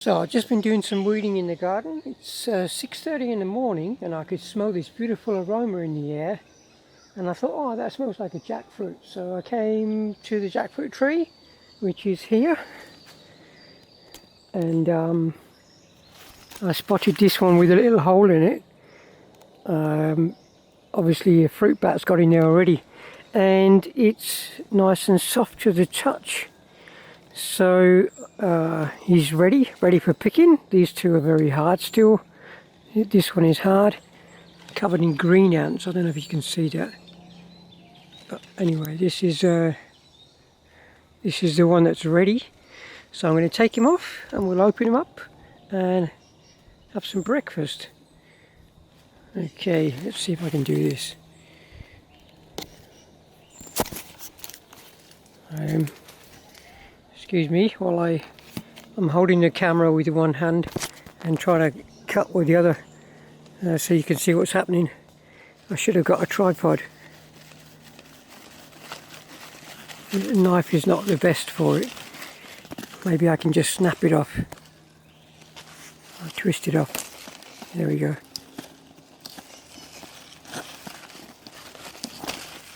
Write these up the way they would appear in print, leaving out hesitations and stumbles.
So I've just been doing some weeding in the garden. It's 6:30 in the morning and I could smell this beautiful aroma in the air. And I thought, oh, that smells like a jackfruit. So I came to the jackfruit tree, which is here. And I spotted this one with a little hole in it. Obviously a fruit bat's got in there already. And it's nice and soft to the touch. So he's ready for picking. These two are very hard still. This one is hard, covered in green ants. I don't know if you can see that. But anyway, this is the one that's ready. So I'm going to take him off and we'll open him up and have some breakfast. Okay, let's see if I can do this. Excuse me while I'm holding the camera with one hand and trying to cut with the other so you can see what's happening. I should have got a tripod. The knife is not the best for it. Maybe I can just snap it off. I'll twist it off. There we go.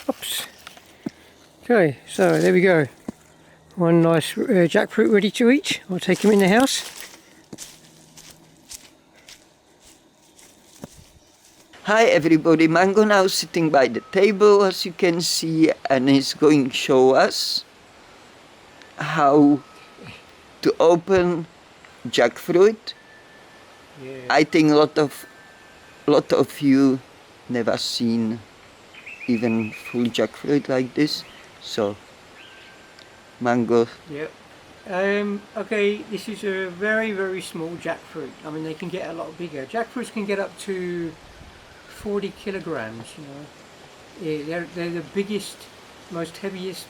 Oops. Okay, so there we go. One nice jackfruit ready to eat. I'll take him in the house. Hi everybody, Mango now sitting by the table as you can see and is going to show us how to open jackfruit. Yeah. I think a lot of you never seen even full jackfruit like this, so Mango. Yep. Okay, this is a very small jackfruit. I mean, they can get a lot bigger. Jackfruits can get up to 40 kilograms, you know. Yeah, they're the biggest, most heaviest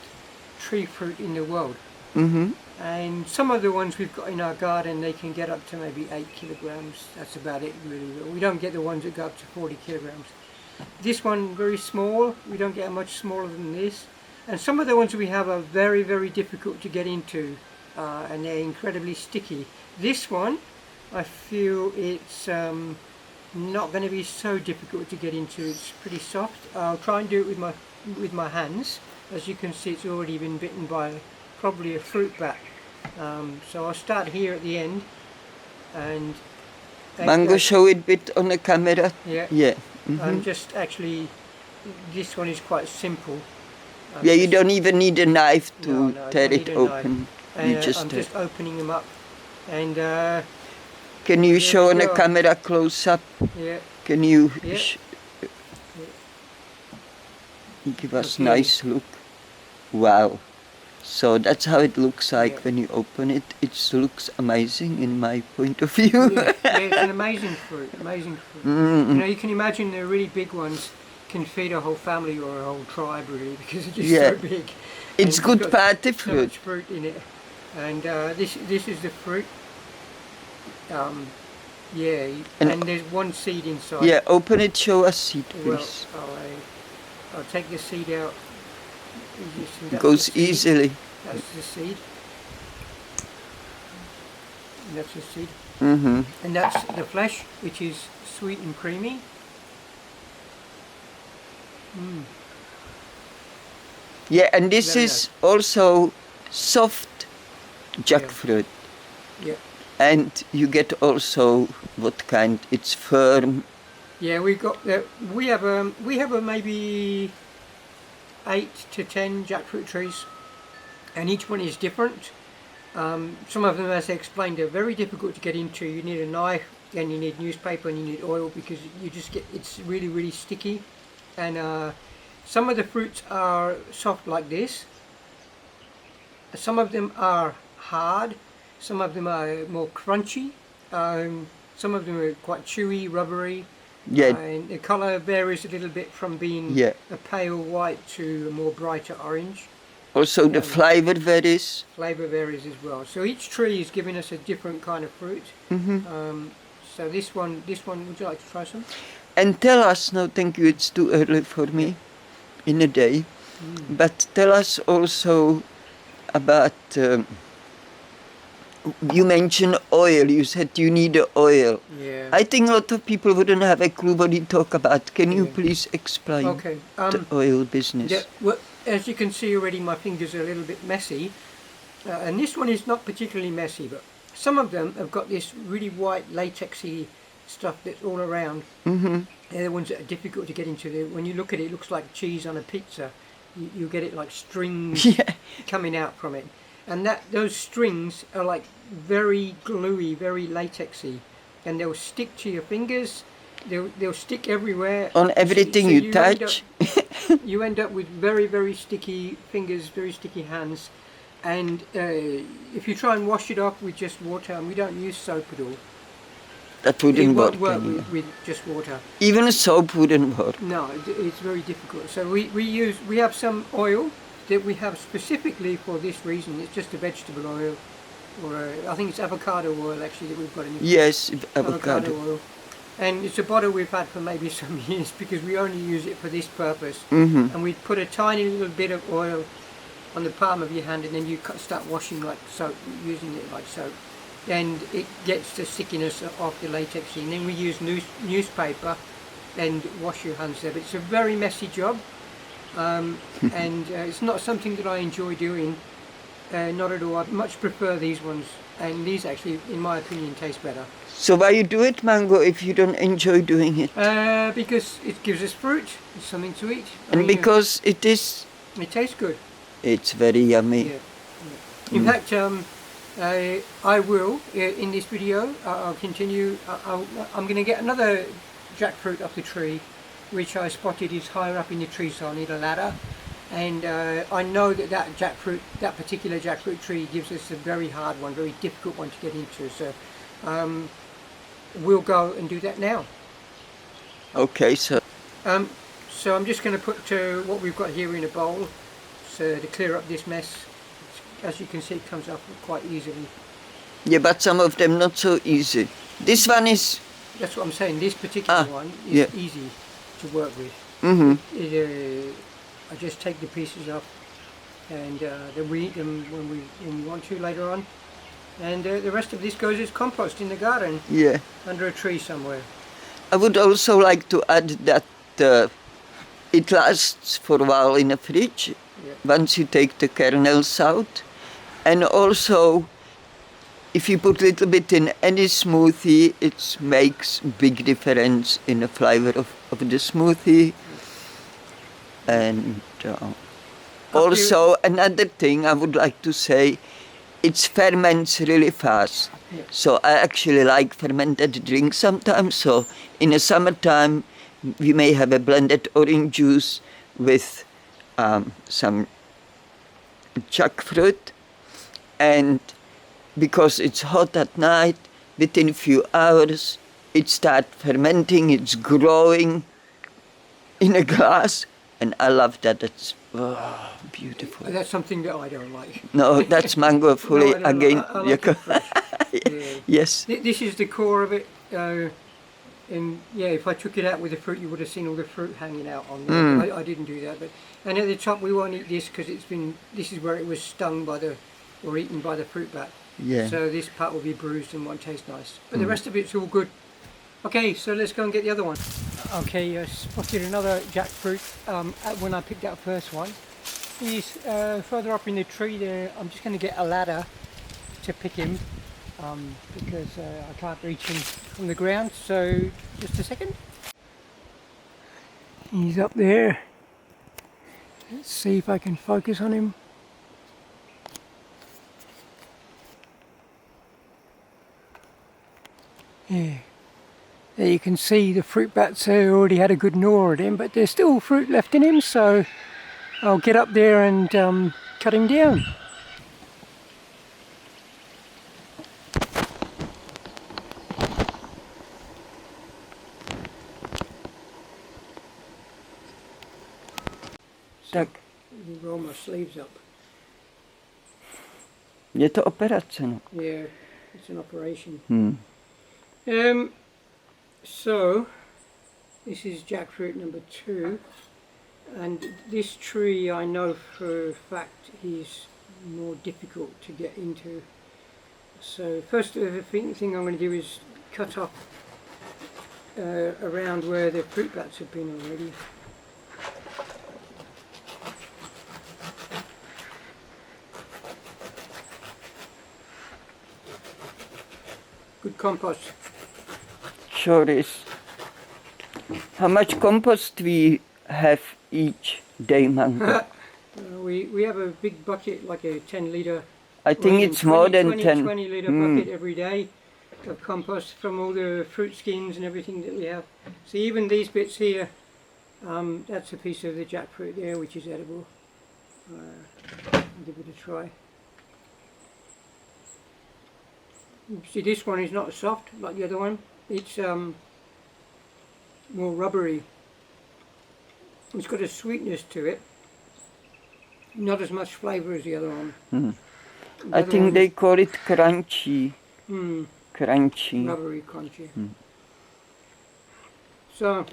tree fruit in the world. Mm-hmm. And some of the ones we've got in our garden, they can get up to maybe 8 kilograms. That's about it, really. We don't get the ones that go up to 40 kilograms. This one, very small. We don't get much smaller than this. And some of the ones we have are very difficult to get into, and they're incredibly sticky. This one, I feel it's not going to be so difficult to get into. It's pretty soft. I'll try and do it with my hands. As you can see, it's already been bitten by probably a fruit bat. So I'll start here at the end, and Mango, show it a bit on the camera. Yeah. Yeah. I'm just actually, this one is quite simple. Yeah, you don't even need a knife to tear it I'm open. You just opening them up, and can you show on the camera close up? yeah, Can you Yeah. give us Okay. nice look? Wow. So that's how it looks like Yeah. when you open it. It looks amazing in my point of view. yeah, it's an amazing fruit, amazing fruit. You know, you can imagine the really big ones can feed a whole family or a whole tribe, really, because it's just Yeah. so big. It's And good got party so fruit. much fruit in it, and this is the fruit. Yeah, and there's one seed inside. Yeah, open it, show us seed, Well, please. I'll take the seed out. It goes easily. That's the seed. And that's the seed. Mm-hmm. And that's the flesh, which is sweet and creamy. Yeah, and this Very is also soft jackfruit. Yeah. And you get also what kind? It's firm. Yeah, we have maybe 8 to 10 jackfruit trees, and each one is different. Some of them, as I explained, are very difficult to get into. You need a knife, and you need newspaper, and you need oil, because you just get, it's really sticky. And some of the fruits are soft like this. Some of them are hard. Some of them are more crunchy. Some of them are quite chewy, rubbery. Yeah. And the colour varies a little bit from being a pale white to a more brighter orange. Also the flavor varies. Flavour varies as well. So each tree is giving us a different kind of fruit. So this one, would you like to try some? And tell us, no thank you, it's too early for me in the day, but tell us also about you mentioned oil. You said you need oil. Yeah. I think a lot of people wouldn't have a clue what you talk about. Can you Yeah. please explain Okay. the oil business? Yeah, well, as you can see already, my fingers are a little bit messy, and this one is not particularly messy, but some of them have got this really white latexy stuff that's all around. Mm-hmm. They're the ones that are difficult to get into. When you look at it, it looks like cheese on a pizza. You get it like strings Yeah. coming out from it, and those strings are like very gluey, very latexy, and they'll stick to your fingers. They'll stick everywhere. On everything so you end up- touch. you end up with very, very sticky fingers, very sticky hands, and if you try and wash it off with just water, and we don't use soap at all, That it wouldn't won't work work anymore. with just water. Even soap wouldn't work. No, it's very difficult. So we have some oil that we have specifically for this reason. It's just a vegetable oil, or I think it's avocado oil actually that we've got in the Yes, avocado. oil. And it's a bottle we've had for maybe some years because we only use it for this purpose. Mm-hmm. And we put a tiny little bit of oil on the palm of your hand, and then you start washing like soap, using it like soap. And it gets the stickiness off the latex. And then we use newspaper and wash your hands there. But it's a very messy job, and it's not something that I enjoy doing. Not at all. I much prefer these ones, and these actually, in my opinion, taste better. So why you do it, Mango, if you don't enjoy doing it? Because it gives us fruit, it's something to eat. And because it tastes good. It's very yummy. Yeah. In fact, I will, in this video, I'll continue, I'm going to get another jackfruit off the tree, which I spotted is higher up in the tree, so I need a ladder. And I know that particular jackfruit tree gives us a very hard one, very difficult one to get into. So we'll go and do that now. Okay, so So I'm just going to put what we've got here in a bowl, so to clear up this mess. As you can see, it comes up quite easily. yeah, but some of them not so easy. This one is. That's what I'm saying. This particular one is yeah. easy to work with. Mm-hmm. I just take the pieces off, and then we eat them when we want to later on. And the rest of this goes as compost in the garden, Yeah. under a tree somewhere. I would also like to add that it lasts for a while in the fridge once you take the kernels out. And also, if you put a little bit in any smoothie, it makes big difference in the flavor of the smoothie. And also, another thing I would like to say, it ferments really fast. Yeah. So I actually like fermented drinks sometimes. So in the summertime, we may have a blended orange juice with some jackfruit, and because it's hot at night, within a few hours, it starts fermenting, it's growing in a glass, and I love that. It's beautiful. That's something that I don't like. No, that's mango fully No, I don't again. like- I like it fresh. Yeah. Yes. This is the core of it. And yeah, if I took it out with the fruit, you would have seen all the fruit hanging out on there. I didn't do that, and at the top we won't eat this because this is where it was stung or eaten by the fruit bat. Yeah. So this part will be bruised and won't taste nice. But the rest of it's all good. Okay, so let's go and get the other one. Okay, I spotted another jackfruit when I picked out the first one. He's further up in the tree there. I'm just going to get a ladder to pick him. Because I can't reach him from the ground, so just a second. He's up there. Let's see if I can focus on him. Yeah, there you can see the fruit bats already had a good gnaw at him, but there's still fruit left in him, so I'll get up there and cut him down. Tak. Roll my sleeves up. Je to operace, no. Yeah, it's an operation. Hmm. So this is jackfruit number 2, and this tree I know for a fact is more difficult to get into. So first thing I'm going to do is cut off around where the fruit bats have been already. Good compost. Sure is. How much compost we have each day, Mango? We have a big bucket, like a 10 litre. I think it's more than 10. 20 litre bucket every day of compost from all the fruit skins and everything that we have. So even these bits here, that's a piece of the jackfruit there, which is edible. I'll give it a try. See, this one is not soft like the other one. It's more rubbery. It's got a sweetness to it. Not as much flavour as the other one. I think they call it crunchy. Crunchy. Rubbery, crunchy. So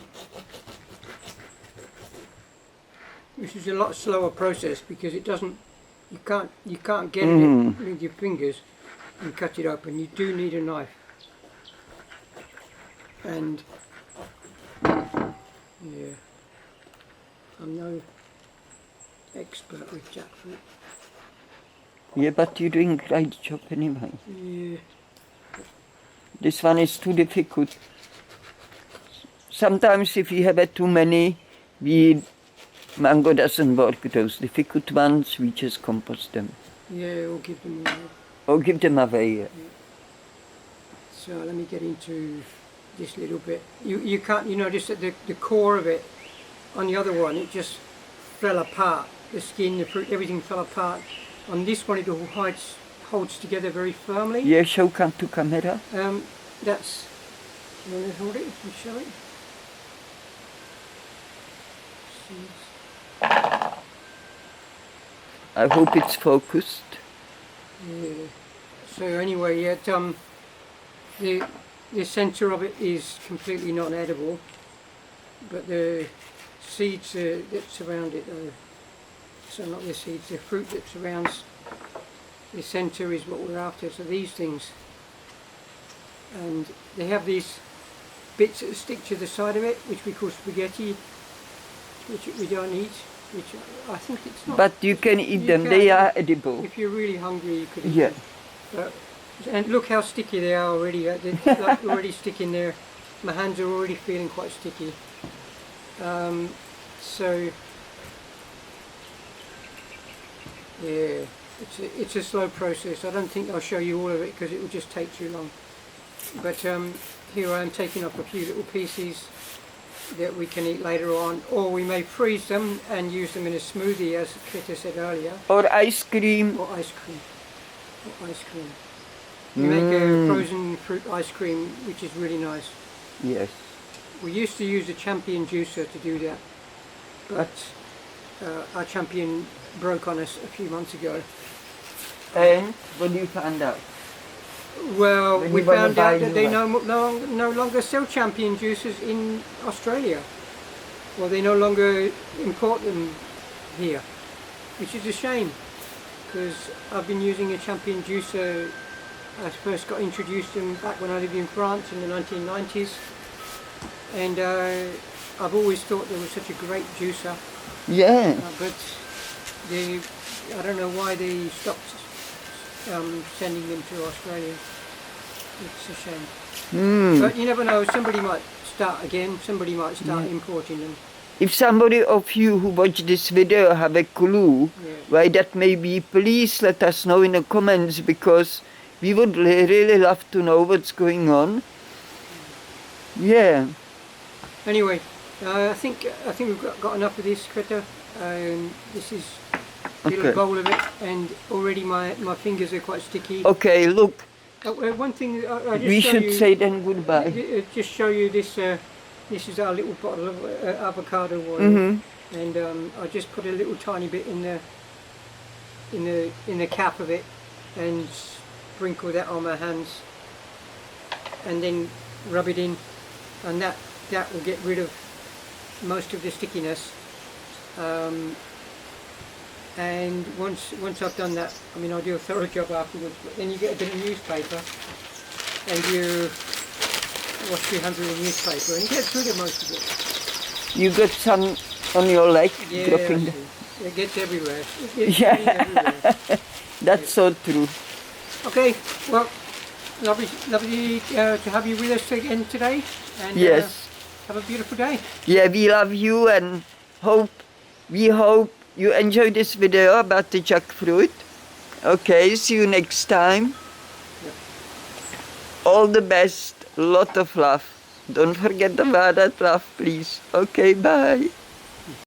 this is a lot slower process because it doesn't. You can't get it with your fingers and cut it open. You do need a knife. And yeah, I'm no expert with jackfruit. Yeah, but you're doing a great job anyway. Yeah. This one is too difficult. Sometimes if we have too many, Mango doesn't work. Those difficult ones, we just compost them. Yeah, or give them away. Or give them away. Yeah. So let me get into this little bit. You can't, you notice that the core of it, on the other one, it just fell apart. The skin, the fruit, everything fell apart. On this one, it all holds together very firmly. Yeah, show come to camera. That's, you want to hold it and show it? I hope it's focused. Yeah. So anyway, yeah, the centre of it is completely non-edible, but the seeds that surround it, so not the seeds, the fruit that surrounds the centre is what we're after. So these things, and they have these bits that stick to the side of it, which we call spaghetti, which we don't eat. Which I think it's not. But you can eat them, they are edible. If you're really hungry, you could eat them. And look how sticky they are already. They're like already sticking there. My hands are already feeling quite sticky. So yeah, it's a slow process. I don't think I'll show you all of it because it will just take too long. But here I am taking up a few little pieces that we can eat later on, or we may freeze them and use them in a smoothie, as Krita said earlier. Or ice cream. Or ice cream. Or ice cream. We make a frozen fruit ice cream, which is really nice. Yes. We used to use a Champion juicer to do that, but our Champion broke on us a few months ago. And what do you find out? Well, When we you wanna found buy out that new they one. no longer sell Champion juices in Australia. Well, they no longer import them here, which is a shame, because I've been using a Champion juicer. I first got introduced to them back when I lived in France in the 1990s, and I've always thought they were such a great juicer. Yeah. But I don't know why they stopped sending them to Australia. It's a shame. But you never know, somebody might start again, somebody might start importing them. If somebody of you who watch this video have a clue why that may be, please let us know in the comments, because we would really love to know what's going on. Yeah. Anyway, I think we've got enough of this, Krita. This is a little bowl of it, and already my fingers are quite sticky. Okay, look. One thing I just We show should you, say then goodbye. Just show you this. This is our little bottle of avocado oil, and I just put a little tiny bit in the cap of it, and sprinkle that on my hands, and then rub it in, and that will get rid of most of the stickiness. And once I've done that, I mean, I do a thorough job afterwards, but then you get a bit of newspaper and you wash 300 in newspaper and you get rid of most of it. You got some on your leg Yeah, dropping. it gets everywhere. It gets Yeah. really everywhere. That's so true. Okay, well, lovely to have you with us again today. And Yes. have a beautiful day. Yeah, we love you and we hope you enjoyed this video about the jackfruit. Okay, see you next time. Yep. All the best, lot of love. Don't forget about that love, please. Okay, bye.